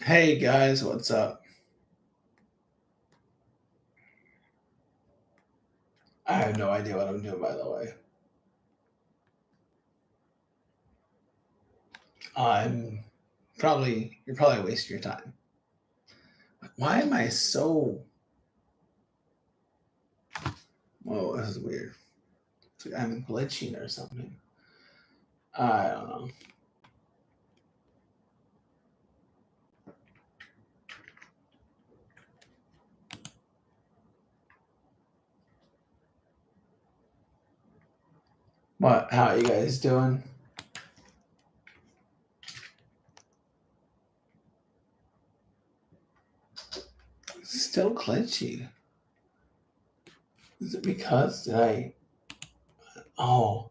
Hey guys, what's up? I have no idea what I'm doing, by the way. I'm you're probably wasting your time. Why am I so, whoa, this is weird. It's like I'm glitching or something. I don't know. How are you guys doing? Still glitchy. Is it because did I, oh,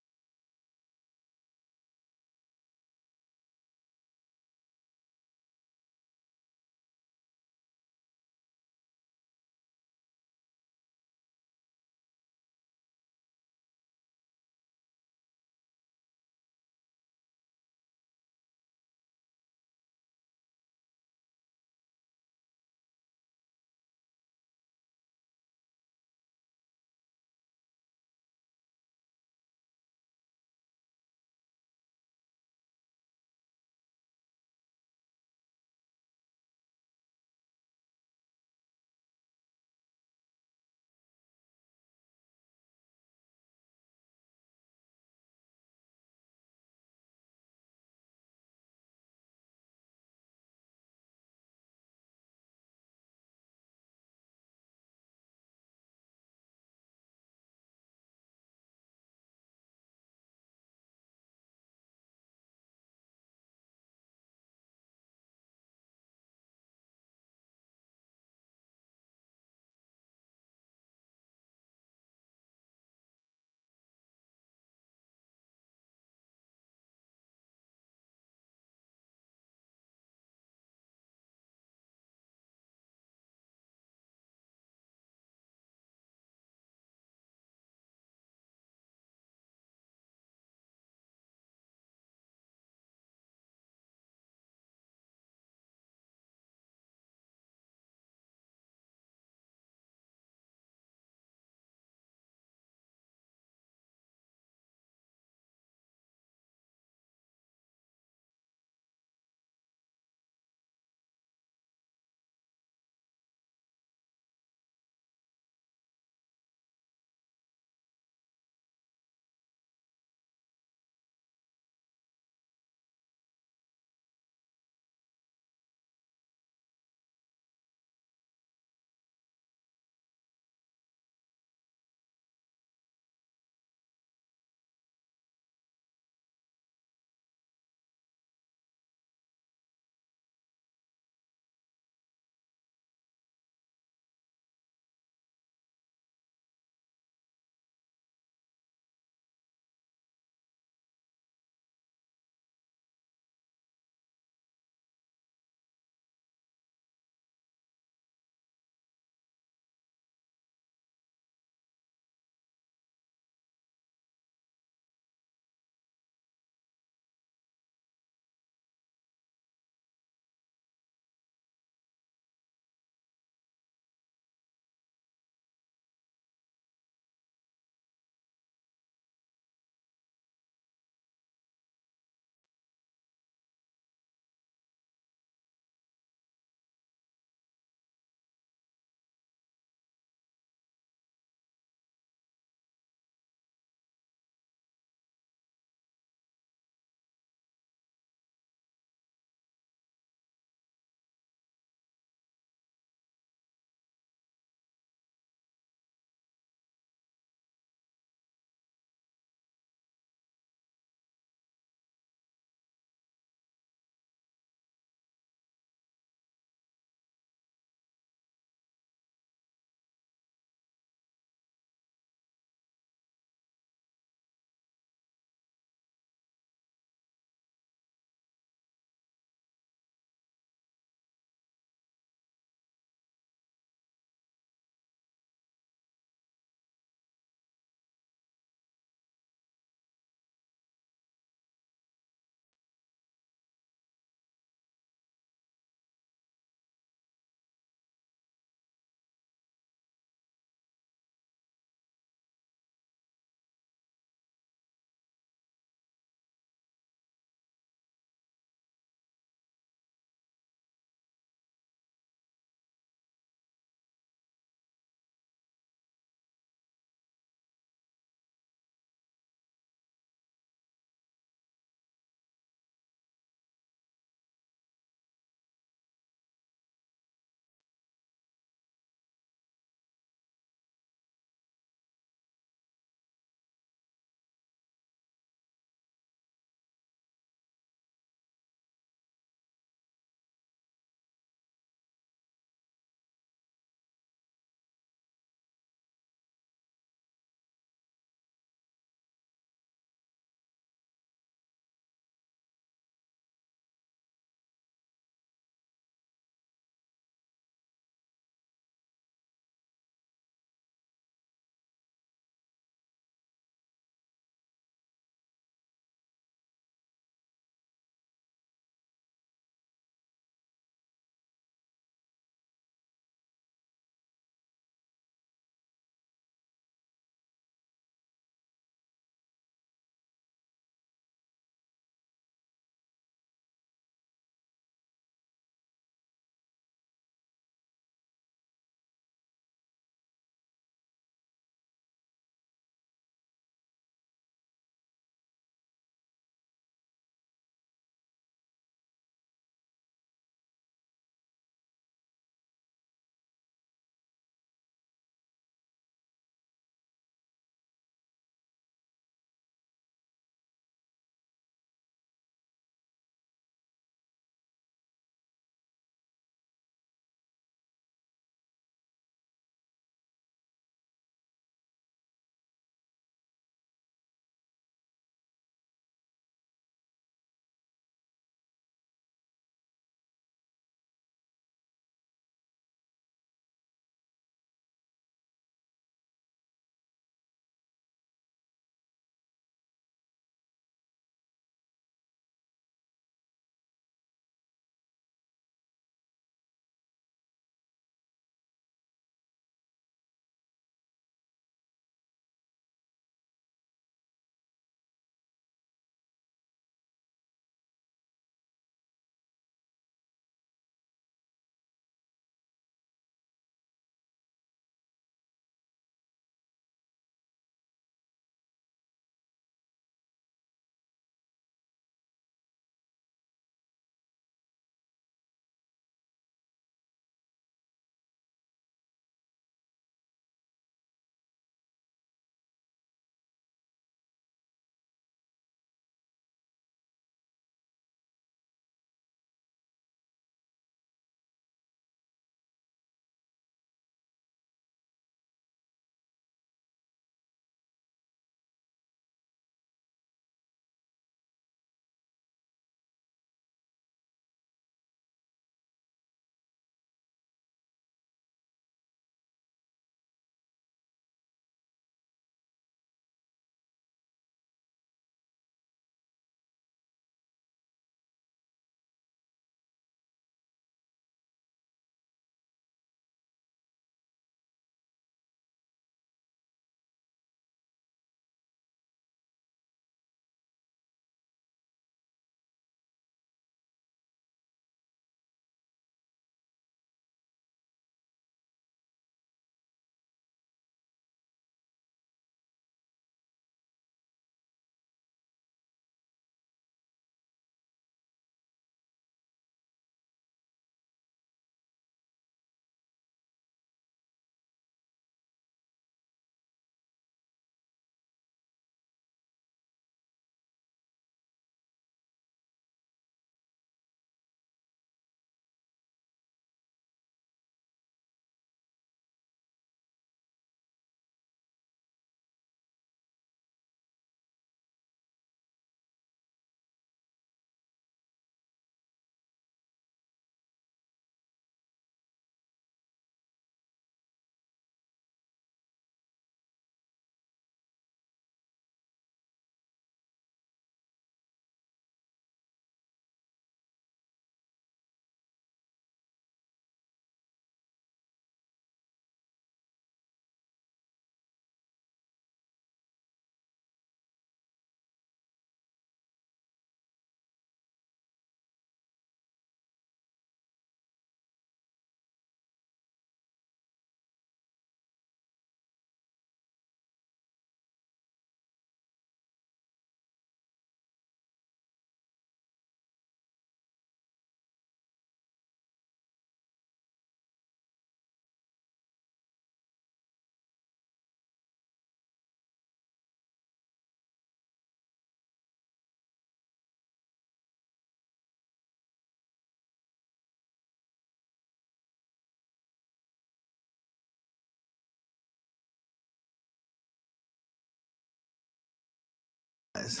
guys.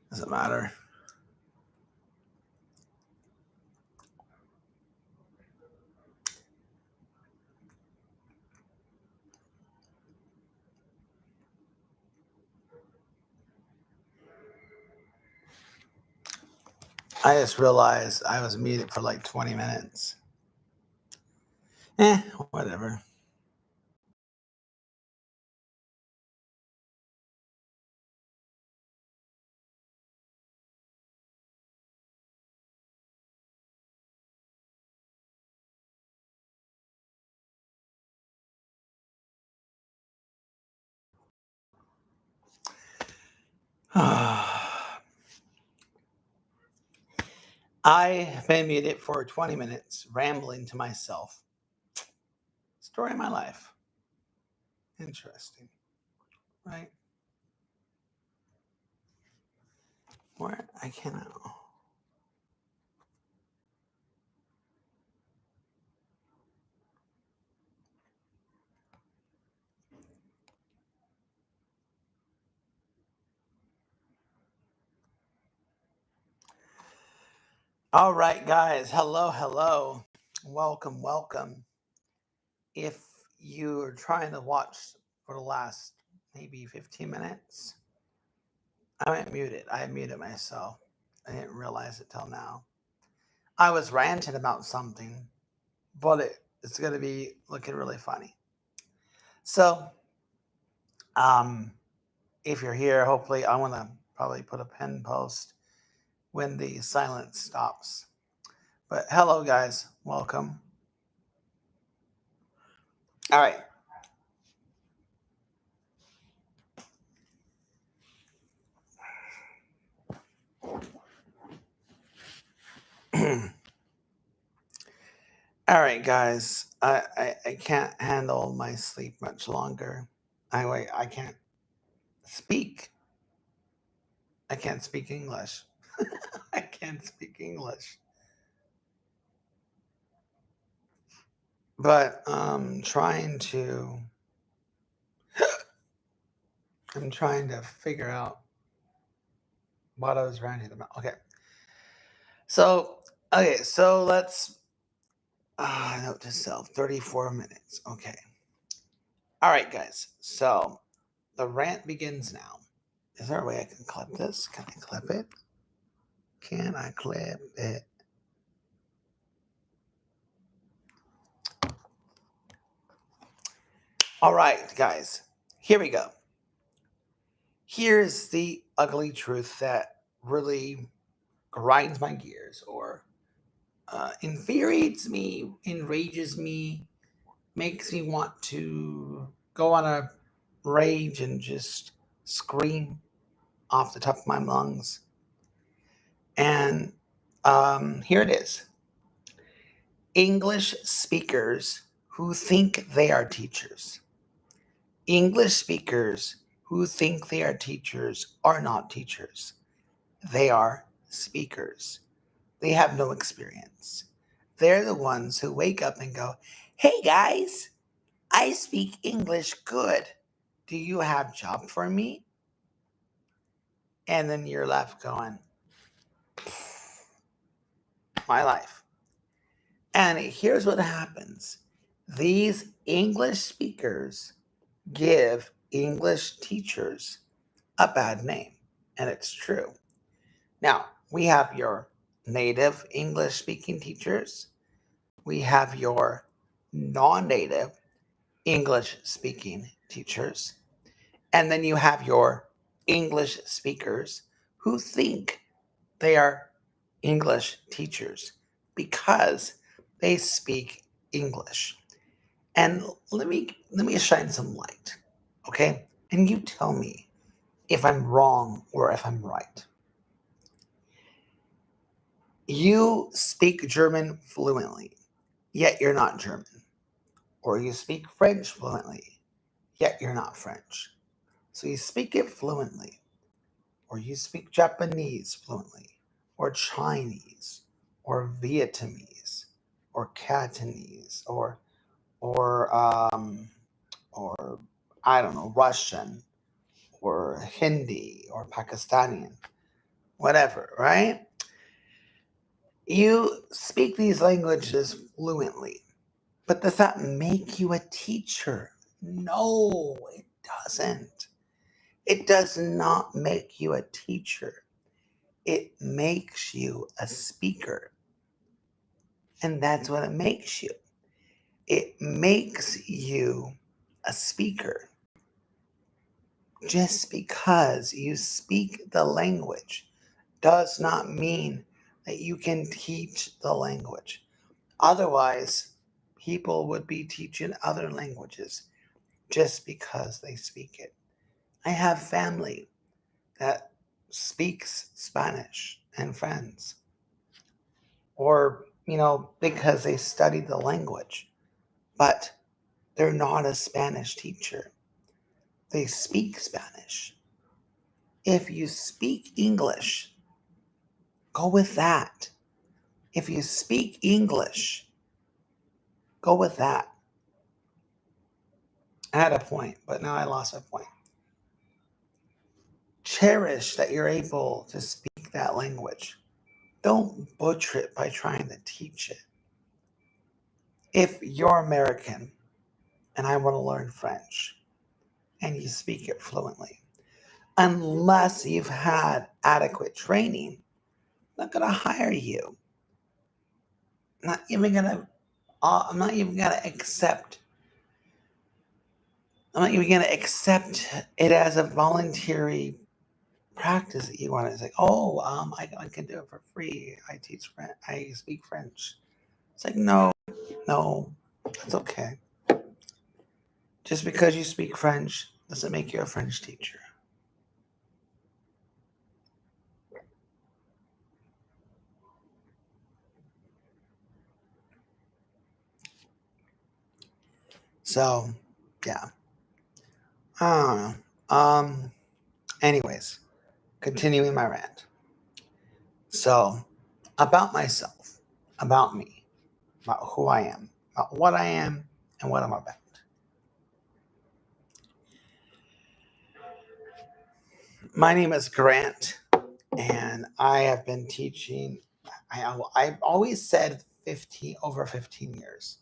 Doesn't matter. I just realized I was muted for like 20 minutes. Whatever. I've been muted for 20 minutes, rambling to myself. Story of my life. Interesting, right? Where I cannot. All right, guys. Hello, hello. Welcome, welcome. If you're trying to watch for the last maybe 15 minutes, I went muted. I muted myself. I didn't realize it till now. I was ranting about something, but it's going to be looking really funny. So, um, if you're here, hopefully, I want to probably put a pin post when the silence stops. But hello, guys. Welcome. All right. All right, guys. I can't handle my sleep much longer. I can't speak. I can't speak English. I can't speak English. But I'm trying to figure out what I was ranting about. So let's note to self 34 minutes. Okay. All right, guys. So the rant begins now. Is there a way I can clip this? Can I clip it? Can I clip it? All right, guys. Here we go. Here's the ugly truth that really grinds my gears or infuriates me, enrages me, makes me want to go on a rage and just scream off the top of my lungs. And here it is. English speakers who think they are teachers. English speakers who think they are teachers are not teachers. They are speakers. They have no experience. They're the ones who wake up and go, "Hey guys, I speak English good. Do you have job for me?" And then you're left going, "My life." And here's what happens. These English speakers give English teachers a bad name, and it's true. Now, we have your native English speaking teachers, we have your non native English speaking teachers, and then you have your English speakers who think they are English teachers because they speak English. And let me shine some light, okay? And you tell me if I'm wrong or if I'm right. You speak German fluently, yet you're not German. Or you speak French fluently, yet you're not French. So you speak it fluently, or you speak Japanese fluently, or Chinese, or Vietnamese, or Cantonese, or or I don't know, Russian, or Hindi or Pakistani, whatever, right? You speak these languages fluently, but does that make you a teacher? No, it doesn't. It does not make you a teacher. It makes you a speaker. And that's what it makes you. It makes you a speaker. Just because you speak the language does not mean that you can teach the language. Otherwise, people would be teaching other languages just because they speak it. I have family that speaks Spanish and friends, or, because they studied the language, but they're not a Spanish teacher. They speak Spanish. If you speak English, go with that. If you speak English, go with that. I had a point, but now I lost my point. Cherish that you're able to speak that language. Don't butcher it by trying to teach it. If you're American and I want to learn French and you speak it fluently, unless you've had adequate training, I'm not going to hire you. Not even going to. I'm not even going to accept. I'm not even going to accept it as a voluntary practice that you want to say. Oh, I can do it for free. I teach French. I speak French. It's like no, no, it's okay. Just because you speak French doesn't make you a French teacher. So, yeah. I don't know. Anyways, continuing my rant. So, about myself, about me, about who I am, about what I am, and what I'm about. My name is Grant, and I have been teaching. I've always said 15 over 15 years,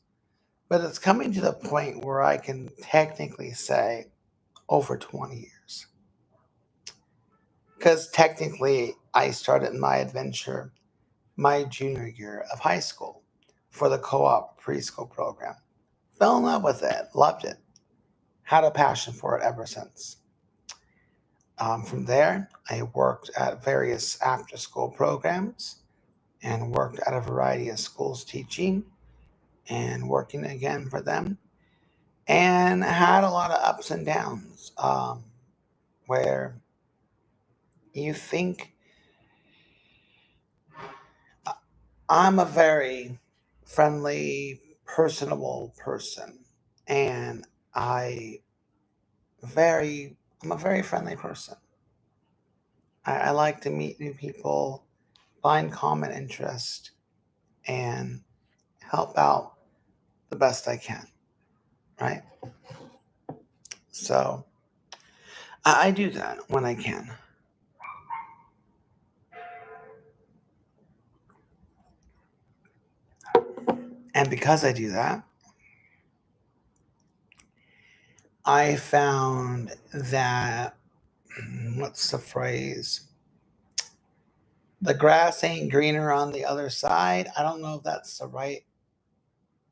but it's coming to the point where I can technically say over 20 years. Because technically, I started my adventure my junior year of high school for the co op preschool program. Fell in love with it, loved it, had a passion for it ever since. From there, I worked at various after school programs and worked at a variety of schools teaching and working again for them, and had a lot of ups and downs where you think I'm a very friendly, personable person, and very I'm a very friendly person. I like to meet new people, find common interest, and help out the best I can. Right? So I do that when I can, and because I do that, I found that what's the phrase? The grass ain't greener on the other side. I don't know if that's the right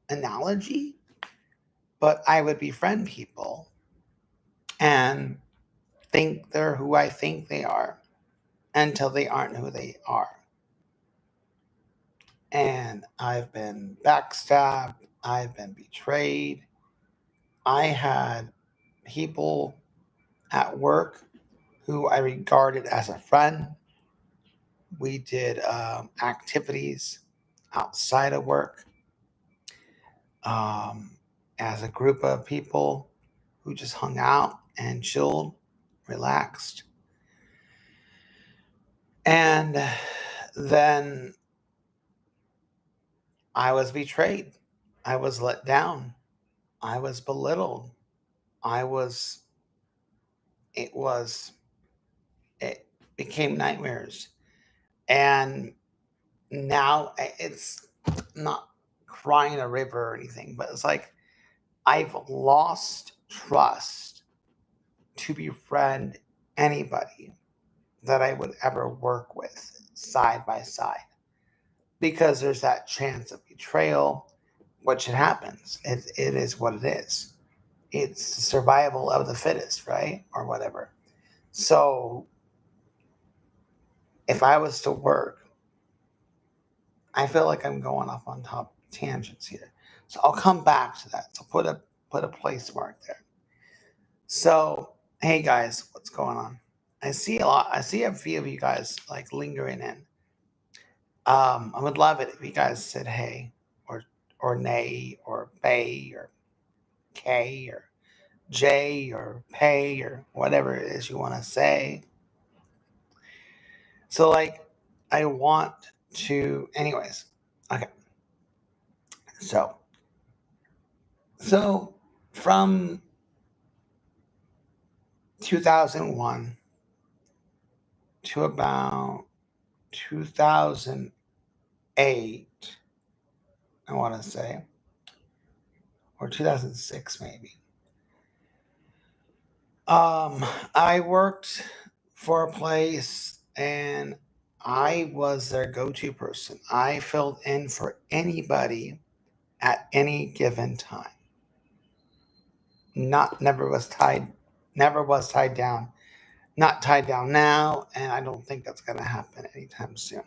analogy, but I would befriend people and think they're who I think they are until they aren't who they are. And I've been backstabbed, I've been betrayed. I had people at work who I regarded as a friend. We did activities outside of work um, as a group of people who just hung out and chilled, relaxed. And then I was betrayed. I was let down. I was belittled. I was it was, it became nightmares. And now it's not crying a river or anything, but it's like I've lost trust to befriend anybody that I would ever work with side by side, because there's that chance of betrayal, which it happens. It is what it is. It's the survival of the fittest, right? Or whatever. So if I was to work, I feel like I'm going off on top tangents here. So I'll come back to that. So put a place mark there. So hey guys, what's going on? I see a lot. I see a few of you guys like lingering in. I would love it if you guys said hey, or nay, or bay, or k, or j, or pay, or whatever it is you want to say. So like, I want to. Anyways, okay. So so from 2001 to about 2008, I want to say, or 2006 maybe. I worked for a place and I was their go-to person. I filled in for anybody at any given time. Not never was tied down. Not tied down now, and I don't think that's gonna happen anytime soon.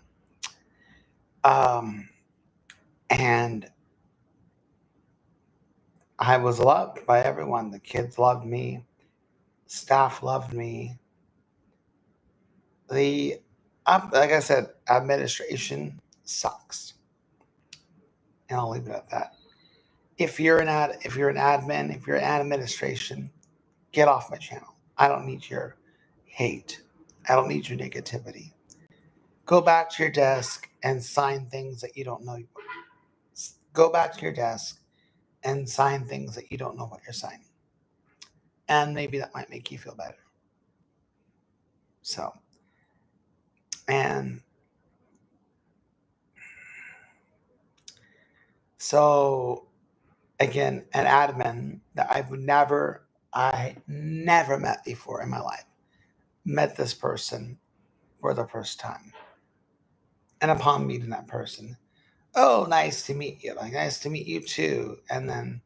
Um, and I was loved by everyone. The kids loved me, staff loved me. The like I said, administration sucks, and I'll leave it at that. If you're an admin, if you're an administration, get off my channel. I don't need your hate. I don't need your negativity. Go back to your desk and sign things that you don't know. Go back to your desk and sign things that you don't know what you're signing. And maybe that might make you feel better. So, and so again, an admin that I never met before in my life, met this person for the first time. And upon meeting that person, oh, nice to meet you. Like, nice to meet you too. And then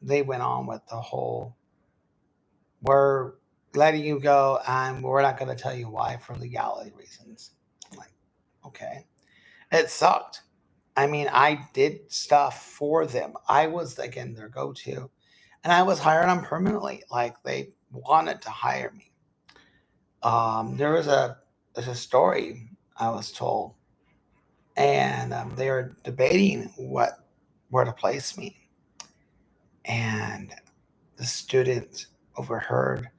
they went on with the whole, we're letting you go and we're not going to tell you why for legality reasons. I'm like, okay. It sucked. I mean, I did stuff for them. I was, again, their go to. And I was hired on permanently. Like, they wanted to hire me. There's a story I was told, and they were debating where to place me. And the student overheard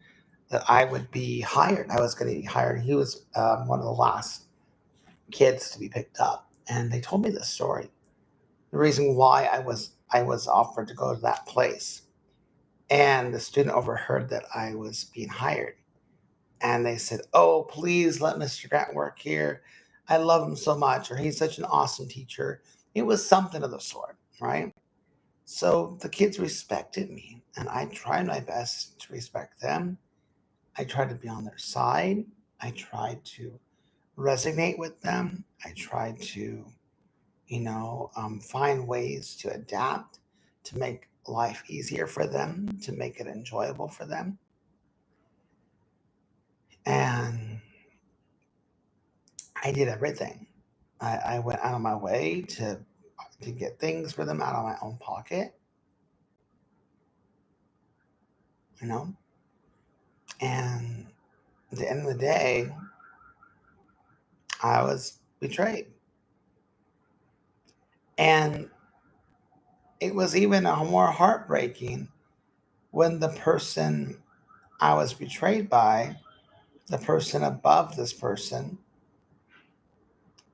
that I would be hired. I was going to be hired. He was one of the last kids to be picked up, and they told me this story. The reason why I was offered to go to that place, and the student overheard that I was being hired, and they said, "Oh, please let Mr. Grant work here. I love him so much, or he's such an awesome teacher." It was something of the sort, right? So the kids respected me, and I tried my best to respect them. I tried to be on their side. I tried to resonate with them. I tried to, find ways to adapt, to make life easier for them, to make it enjoyable for them. And I did everything. I went out of my way to get things for them out of my own pocket, you know. And at the end of the day, I was betrayed. And it was even more heartbreaking when the person I was betrayed by, the person above this person,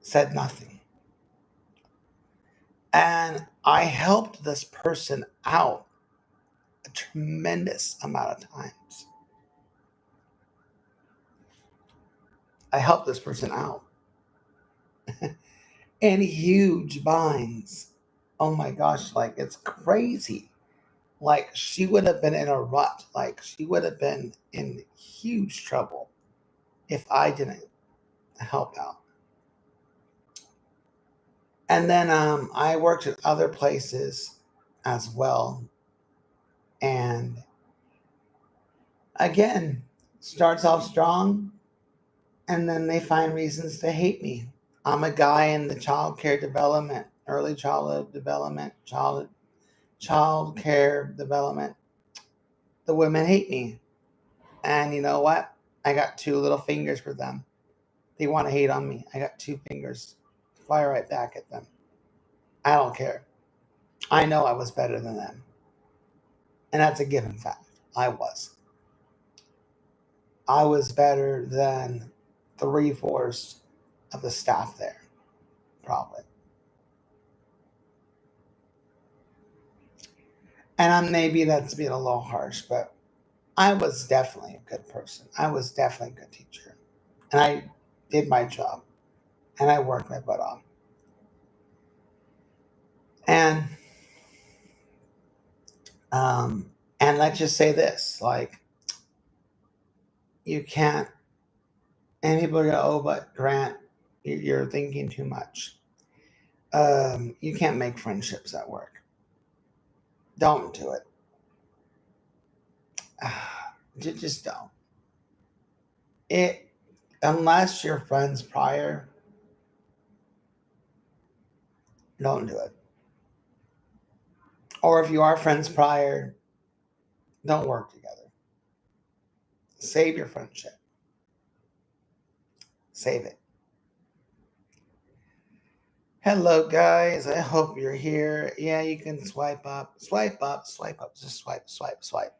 said nothing. And I helped this person out a tremendous amount of times. I helped this person out in huge binds. Oh my gosh, like it's crazy. Like she would have been in a rut. Like she would have been in huge trouble if I didn't help out. And then I worked at other places as well. And again, starts off strong, and then they find reasons to hate me. I'm a guy in the child care development, early childhood development, child care development. The women hate me. And you know what? I got two little fingers for them. They want to hate on me. I got two fingers. Fire right back at them. I don't care. I know I was better than them. And that's a given fact. I was. I was better than three-fourths of the staff there, probably. And maybe that's being a little harsh, but I was definitely a good person. I was definitely a good teacher. And I did my job and I worked my butt off. And um, and let's just say this, like you can't, and people are going, oh, but Grant, you're thinking too much. You can't make friendships at work. Don't do it. Just don't. It unless you're friends prior, don't do it. Or if you are friends prior, don't work together. Save your friendship. Save it. Hello, guys. I hope you're here. Yeah, you can swipe up, swipe up, swipe up. Just swipe, swipe, swipe.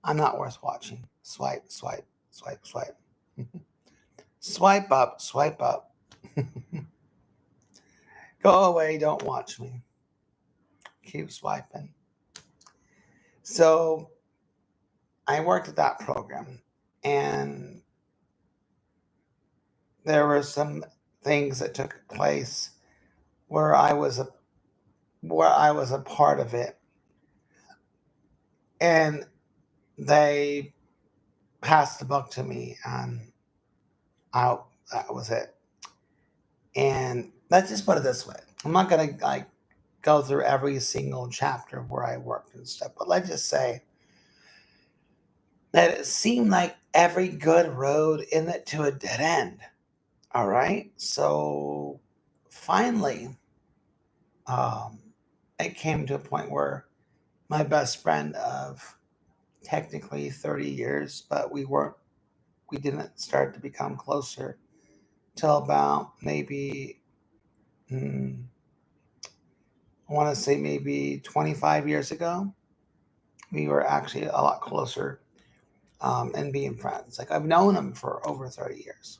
I'm not worth watching. Swipe, swipe, swipe, swipe. Swipe up, swipe up. Go away. Don't watch me. Keep swiping. So I worked at that program, and there were some things that took place where I was a part of it, and they passed the buck to me, and I that was it. And let's just put it this way: I'm not gonna like go through every single chapter where I worked and stuff, but let's just say that it seemed like every good road ended to a dead end. All right, so finally, um, it came to a point where my best friend of technically 30 years, but we didn't start to become closer till about maybe, mm, I want to say maybe 25 years ago. We were actually a lot closer and being friends. Like I've known him for over 30 years,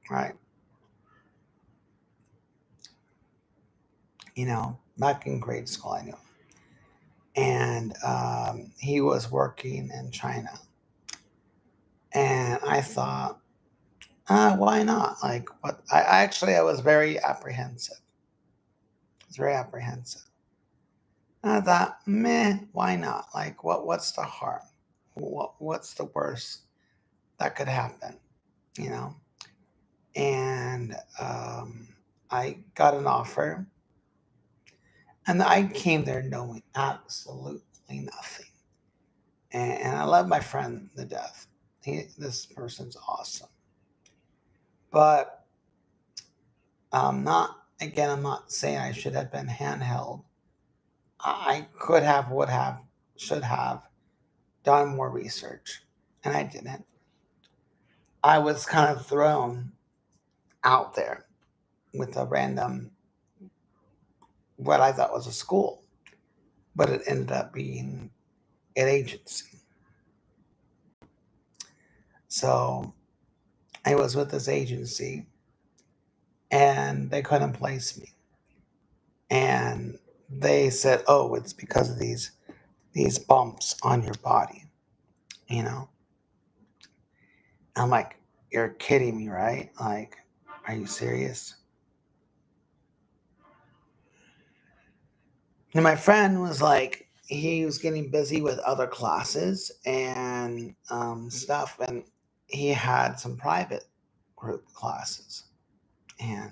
right? Back in grade school, I knew him. And he was working in China. And I thought, why not? Like, what? I was very apprehensive. I was very apprehensive. And I thought, meh, why not? Like, what's the harm? What's the worst that could happen? You know? And I got an offer, and I came there knowing absolutely nothing. And I love my friend to death. This person's awesome. But I'm not saying I should have been handheld. I could have, would have, should have done more research, and I didn't. I was kind of thrown out there with a random, what I thought was a school, but it ended up being an agency. So I was with this agency, and they couldn't place me. And they said, "Oh, it's because of these bumps on your body." You know, I'm like, You're kidding me, right? Like, are you serious? And my friend was like, he was getting busy with other classes and stuff, and he had some private group classes, and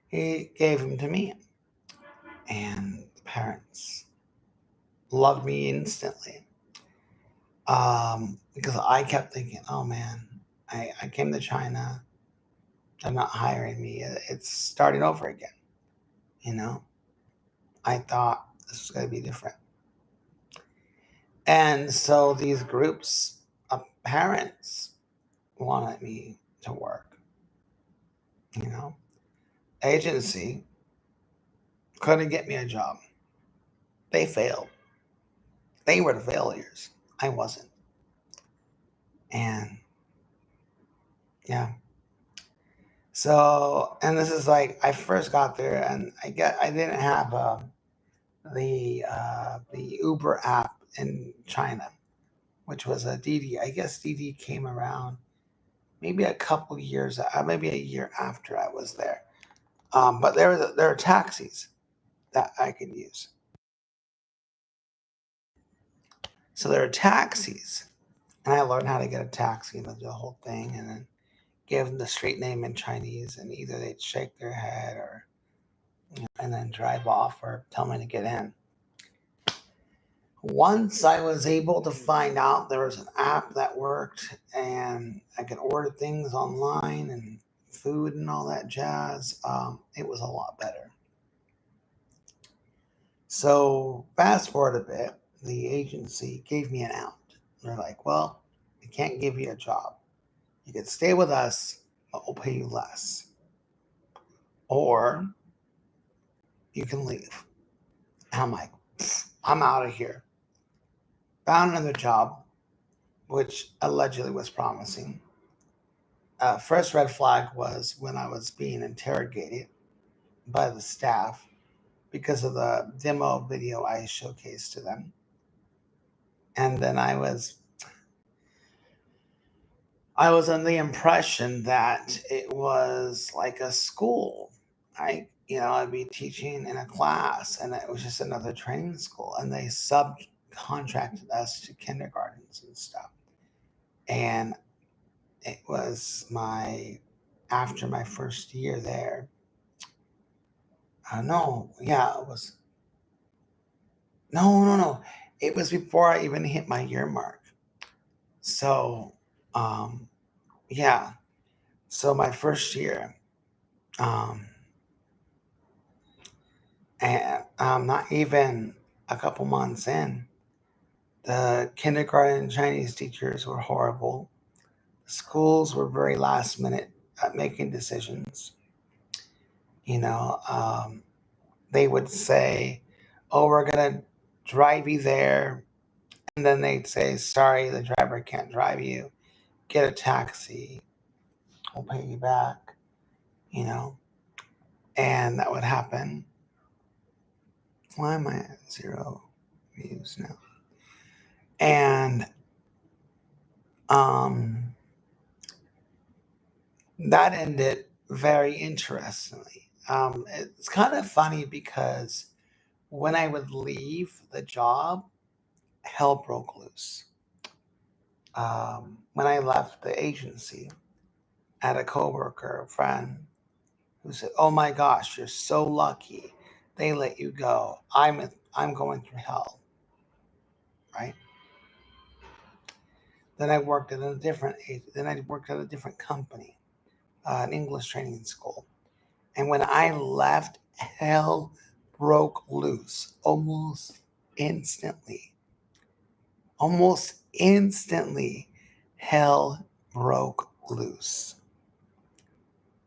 he gave them to me, and the parents loved me instantly. Because I kept thinking, oh man, I came to China, they're not hiring me. It's starting over again, you know? I thought this was going to be different. And so these groups of parents wanted me to work, you know? Agency couldn't get me a job. They failed. They were the failures. I wasn't. And yeah. So, and this is like, I first got there and I didn't have the Uber app in China, which was a DD. I guess DD came around maybe a couple years, maybe a year after I was there. But there are taxis that I could use. So there are taxis, and I learned how to get a taxi and the whole thing, and then give them the street name in Chinese, and either they'd shake their head or and then drive off or tell me to get in. Once I was able to find out there was an app that worked and I could order things online and food and all that jazz, it was a lot better. So, fast forward a bit, the agency gave me an out. They're like, well, we can't give you a job. You could stay with us, but we'll pay you less. Or you can leave. And I'm like, I'm out of here. Found another job, which allegedly was promising. First red flag was when I was being interrogated by the staff because of the demo video I showcased to them. And then I was under the impression that it was like a school. I'd be teaching in a class and it was just another training school and they subcontracted us to kindergartens and stuff. And it was after my first year there. No, yeah, it was no, no, no. It was before I even hit my year mark. So, um, yeah. So my first year, um, and not even a couple months in, the kindergarten Chinese teachers were horrible. Schools were very last minute at making decisions. You know, they would say, "Oh, we're gonna drive you there," and then they'd say, "Sorry, the driver can't drive you. Get a taxi. We'll pay you back." You know, and that would happen. Why am I at 0 views now? And um, that ended very interestingly. It's kind of funny because when I would leave the job, hell broke loose. When I left the agency, I had a coworker, a friend, who said, "Oh my gosh, you're so lucky. They let you go. I'm going through hell." Right? Then I worked at a different. Then I worked at a different company, an English training school. And when I left, hell broke loose almost instantly. Almost instantly, hell broke loose.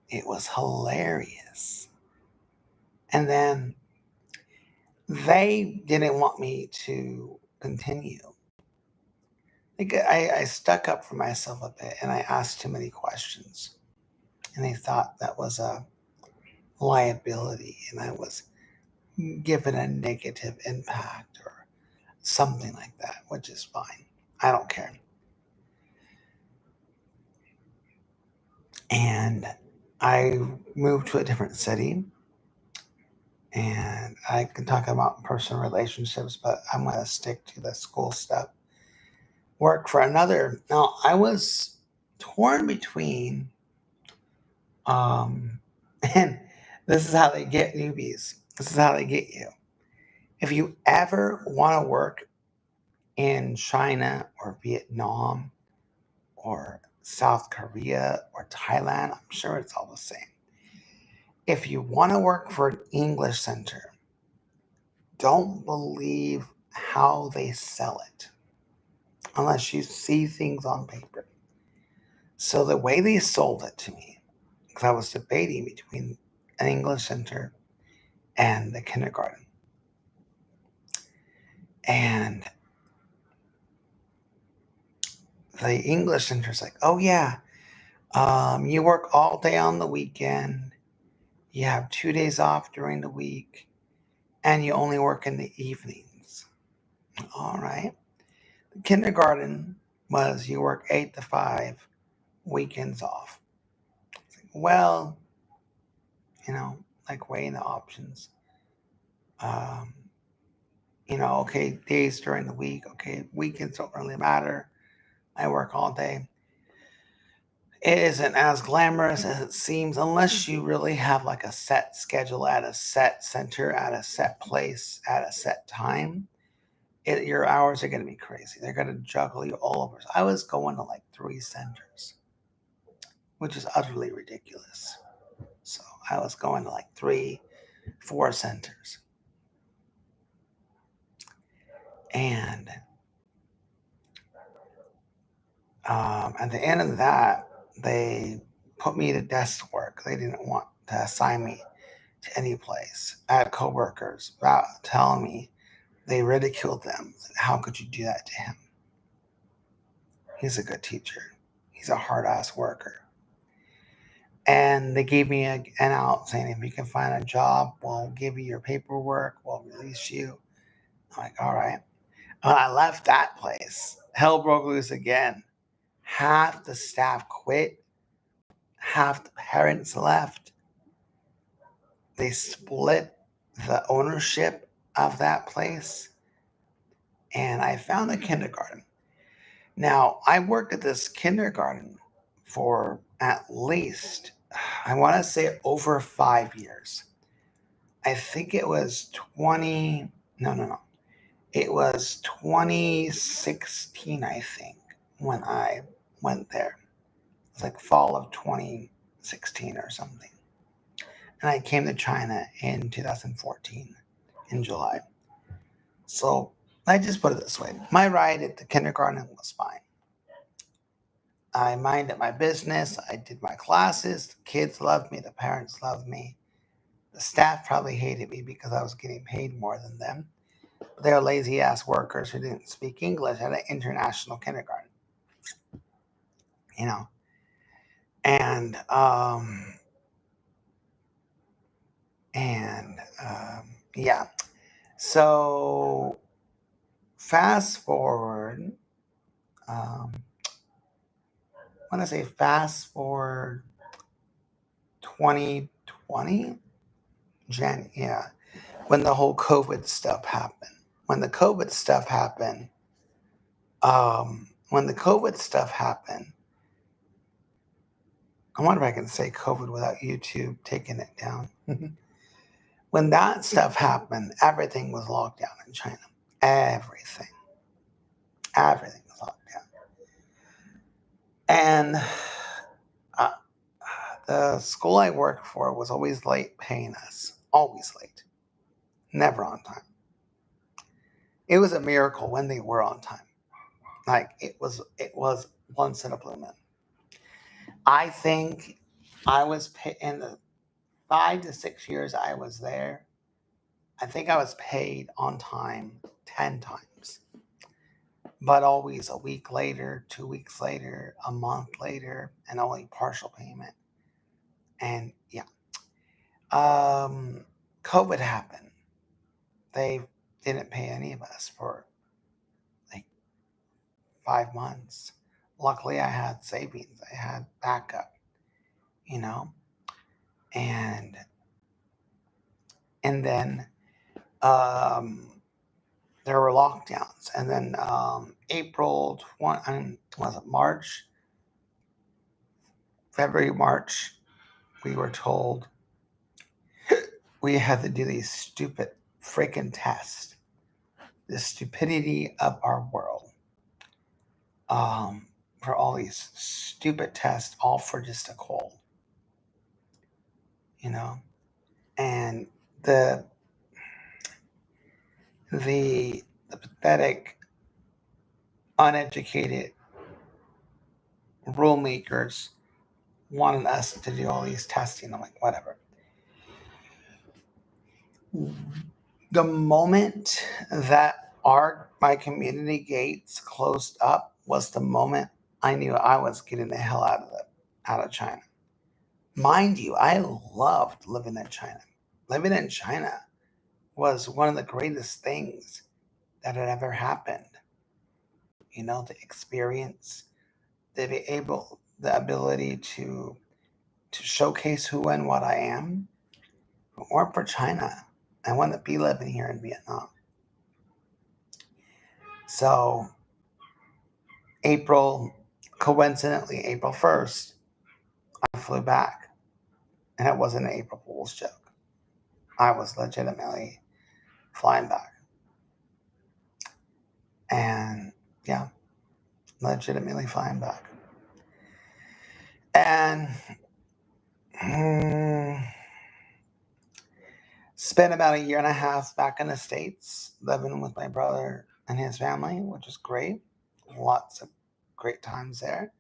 It was hilarious. And then they didn't want me to continue. Like I stuck up for myself a bit and I asked too many questions. And they thought that was a liability and I was given a negative impact or something like that, which is fine. I don't care. And I moved to a different city, and I can talk about personal relationships, but I'm going to stick to the school stuff. Work for another. Now, I was torn between, um, and this is how they get newbies. This is how they get you. If you ever want to work in China or Vietnam or South Korea or Thailand, I'm sure it's all the same. If you want to work for an English center, don't believe how they sell it unless you see things on paper. So the way they sold it to me, because I was debating between an English center and the kindergarten. And the English center is like, oh yeah, you work all day on the weekend, you have 2 days off during the week, and you only work in the evenings. All right. The kindergarten was you work 8 to 5, weekends off. Well, like weighing the options. Um, okay, days during the week, okay, weekends don't really matter. I work all day. It isn't as glamorous as it seems unless you really have like a set schedule at a set center, at a set place, at a set time. Your hours are going to be crazy. They're going to juggle you all over. So I was going to like 3 centers, which is utterly ridiculous. So I was going to like 3, 4 centers. And at the end of that, they put me to desk work. They didn't want to assign me to any place. I had coworkers about telling me they ridiculed them. How could you do that to him? He's a good teacher. He's a hard ass worker. And they gave me an out saying, if you can find a job, we'll give you your paperwork, we'll release you. I'm like, all right. When I left that place, hell broke loose again. Half the staff quit, half the parents left. They split the ownership of that place, and I found a kindergarten. Now, I worked at this kindergarten for at least, I want to say over 5 years. I think it was 20, no. It was 2016, I think, when I went there. It was like fall of 2016 or something. And I came to China in 2014 in July. So I just put it this way, my ride at the kindergarten was fine. I minded my business. I did my classes. The kids loved me. The parents loved me. The staff probably hated me because I was getting paid more than them. But they were lazy ass workers who didn't speak English at an international kindergarten, you know. And yeah. So fast forward. I want to say fast forward 2020, yeah, when the whole COVID stuff happened. When the COVID stuff happened, when the COVID stuff happened, I wonder if I can say COVID without YouTube taking it down. When that stuff happened, everything was locked down in China. Everything. Everything was locked down. And uh, the school I worked for was always late paying us. Always late. Never on time. It was a miracle when they were on time. Like it was once in a blue moon. I think I was in the 5 to 6 years I was there. I think I was paid on time 10 times, but always a week later, 2 weeks later, a month later, and only partial payment. And yeah, COVID happened. They didn't pay any of us for like 5 months. Luckily, I had savings. I had backup. you know, and then there were lockdowns, and then April 20, was it March, February, March, we were told we had to do these stupid freaking tests. The stupidity of our world. For all these stupid tests, all for just a cold, you know, and the the pathetic, uneducated rule makers wanted us to do all these testing. I'm like, whatever. The moment that my community gates closed up was the moment I knew I was getting the hell out of China. Mind you, I loved living in China. Living in China was one of the greatest things that had ever happened. You know, the experience, the ability to showcase who and what I am. If it weren't for China, I wouldn't be living here in Vietnam. So April, coincidentally, April 1st, I flew back. And it wasn't an April Fool's joke. I was legitimately flying back. And yeah, legitimately flying back. And spent about a year and a half back in the States, living with my brother and his family, which is great. Lots of great times there.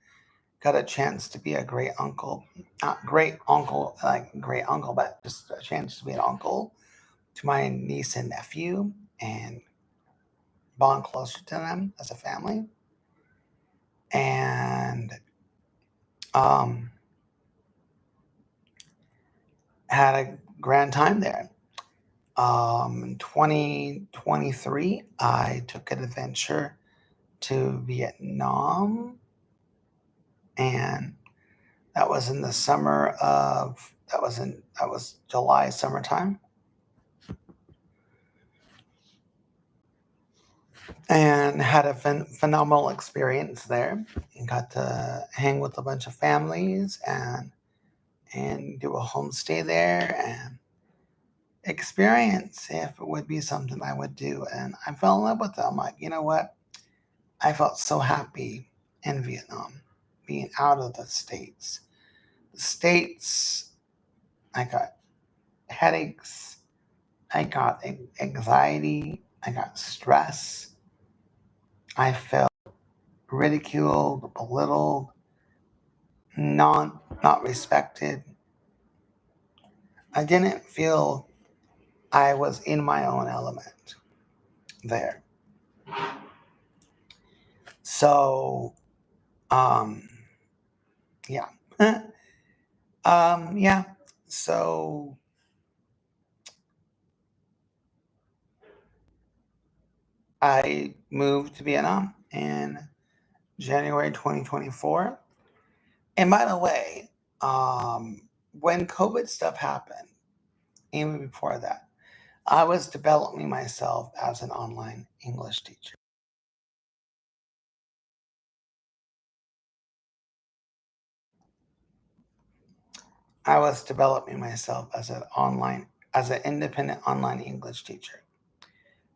Got a chance to be a great uncle, not great uncle, like great uncle, but just a chance to be an uncle to my niece and nephew and bond closer to them as a family. And um, had a grand time there. In 2023, I took an adventure to Vietnam, and that was in the summer of that was July summertime, and had a phenomenal experience there, and got to hang with a bunch of families and do a homestay there and experience if it would be something I would do. And I fell in love with it. I'm like, you know what? I felt so happy in Vietnam, being out of the States. The States, I got headaches, I got anxiety, I got stress, I felt ridiculed, belittled, not respected. I didn't feel I was in my own element there. So, um, yeah. Yeah. So I moved to Vietnam in January 2024. And by the way, when COVID stuff happened, even before that, I was developing myself as an online English teacher. I was developing myself as an independent online English teacher.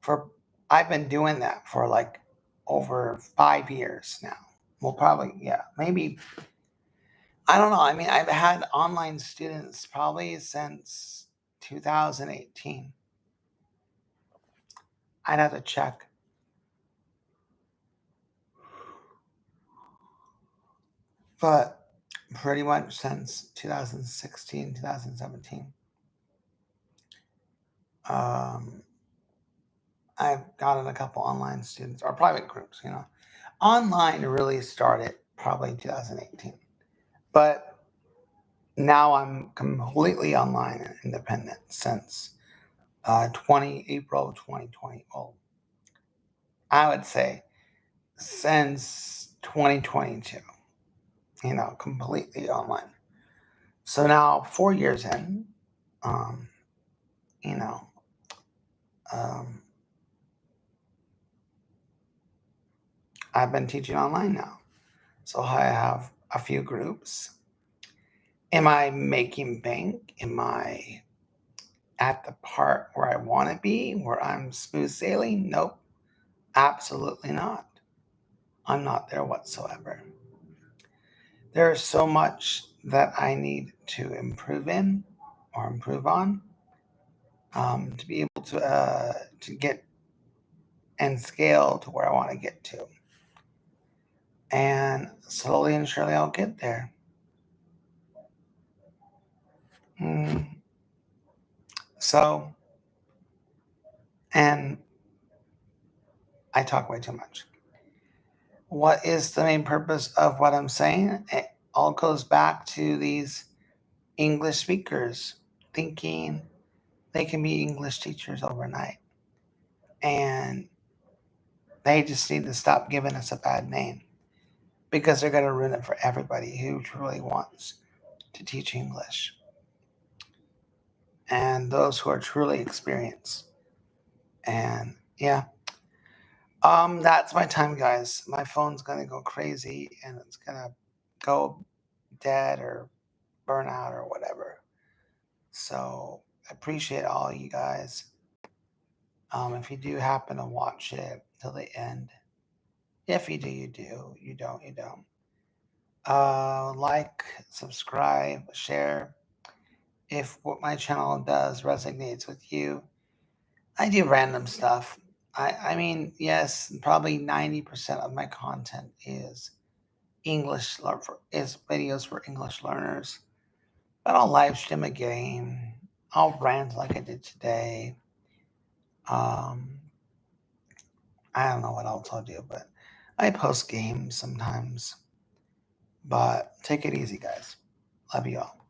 For I've been doing that for like over 5 years now. Well, probably, yeah, maybe. I don't know. I mean, I've had online students probably since 2018. I'd have to check, but pretty much since 2016, 2017. Um, I've gotten a couple online students or private groups, you know. Online really started probably in 2018, but now I'm completely online and independent since 20 April 2020. Well, I would say since 2022, you know, completely online. So now, 4 years in, um, you know, um, I've been teaching online now. So I have a few groups. Am I making bank? Am I at the part where I want to be, where I'm smooth sailing? Nope, absolutely not. I'm not there whatsoever. There's so much that I need to improve in or improve on, to be able to get and scale to where I want to get to. And slowly and surely I'll get there. Mm, so, and I talk way too much. What is the main purpose of what I'm saying? It all goes back to these English speakers thinking they can be English teachers overnight. And they just need to stop giving us a bad name, because they're going to ruin it for everybody who truly wants to teach English and those who are truly experienced. And yeah, that's my time, guys. My phone's going to go crazy and it's going to go dead or burn out or whatever. So I appreciate all you guys. If you do happen to watch it till the end, if you do, you do. You don't, you don't. Like, subscribe, share. If what my channel does resonates with you, I do random stuff. I mean, yes, probably 90% of my content is is videos for English learners. But I'll live stream a game. I'll rant like I did today. Um, I don't know what else I'll do, but I post games sometimes. But take it easy, guys. Love you all.